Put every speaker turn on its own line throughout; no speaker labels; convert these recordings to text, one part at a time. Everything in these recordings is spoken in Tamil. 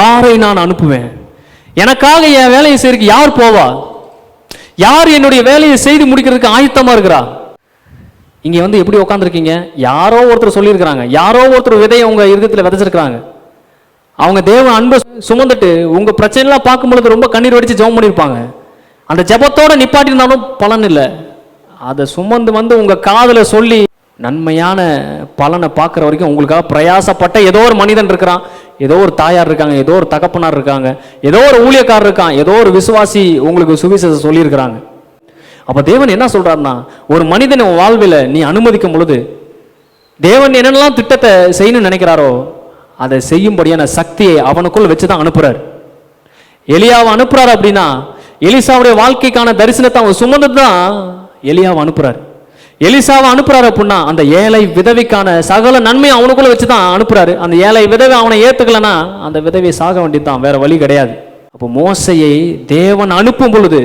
யாரை நான் அனுப்புவேன்? எனக்காக என் வேலையை செய்யறதுக்கு யார் போவா? யார் என்னுடைய வேலையை செய்து முடிக்கிறதுக்கு ஆயத்தமா இருக்கிறா? இங்க வந்து எப்படி உட்காந்துருக்கீங்க? யாரோ ஒருத்தர் சொல்லியிருக்கிறாங்க, யாரோ ஒருத்தர் விதையை உங்க இருதயத்தில் விதைச்சிருக்கிறாங்க. அவங்க தேவ அன்பை சுமந்துட்டு உங்க பிரச்சனைலாம் பார்க்கும் பொழுது ரொம்ப கண்ணீர் வடிச்சு ஜெபம் பண்ணியிருப்பாங்க. அந்த ஜெபத்தோட நிப்பாட்டியிருந்தாலும் பலன் இல்லை. அதை சுமந்து வந்து உங்க காதுல சொல்லி நன்மையான பலனை பார்க்குற வரைக்கும் உங்களுக்காக பிரயாசப்பட்ட ஏதோ ஒரு மனிதன் இருக்கிறான், ஏதோ ஒரு தாயார் இருக்காங்க, ஏதோ ஒரு தகப்பனார் இருக்காங்க, ஏதோ ஒரு ஊழியக்காரர் இருக்கான், ஏதோ ஒரு விசுவாசி உங்களுக்கு சுவிசேஷம் சொல்லியிருக்கிறாங்க. அப்போ தேவன் என்ன சொல்றாருன்னா, ஒரு மனிதன் வாழ்வில் நீ அனுமதிக்கும் பொழுது தேவன் என்னென்னலாம் திட்டத்தை செய்யணும்னு நினைக்கிறாரோ அதை செய்யும்படியான சக்தியை அவனுக்குள் வச்சு தான் அனுப்புறாரு. எலியாவை அனுப்புறாரு அப்படின்னா எலிசாவுடைய வாழ்க்கைக்கான தரிசனத்தை அவன் சுமந்து தான் எலியாவை அனுப்புறாரு. எலிசாவை அனுப்புறாரு அப்படின்னா அந்த ஏழை விதவைக்கான சகல நன்மையை அவனுக்குள்ள வச்சு தான் அனுப்புறாரு. அந்த ஏழை விதவை அவனை ஏத்துக்கலன்னா அந்த விதவை சாக வேண்டியதுதான், வேற வழி கிடையாது. அப்போ மோசையை தேவன் அனுப்பும் பொழுது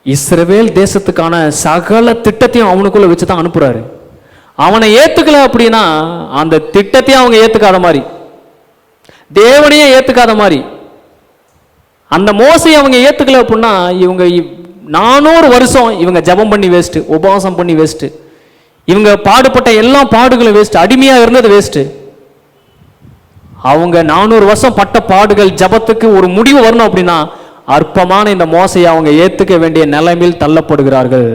இஸ்ரவேல் தேசத்துக்கான சகல திட்டத்தையும் அவனுக்குள்ள வச்சு தான் அனுப்புறாரு. அவனை ஏத்துக்கல அப்படின்னா அந்த திட்டத்தையும் அவங்க ஏத்துக்காத மாதிரி, தேவனையே ஏத்துக்காத மாதிரி, அந்த மோசையை அவங்க ஏத்துக்கல அப்படின்னா இவங்க 400 வருஷம் இவங்க ஜெபம் பண்ணி வேஸ்ட், உபவாசம் பண்ணி வேஸ்ட், இவங்க பாடுபட்ட எல்லா பாடுகளும் வேஸ்ட், அடிமையா இருந்தது வேஸ்ட். அவங்க 400 வருஷம் பட்ட பாடுகள் ஜெபத்துக்கு ஒரு முடிவு வரணும் அப்படின்னா அற்பமான இந்த மோசையை அவங்க ஏத்துக்க வேண்டிய நிலைமையில் தள்ளப்படுகிறார்கள்.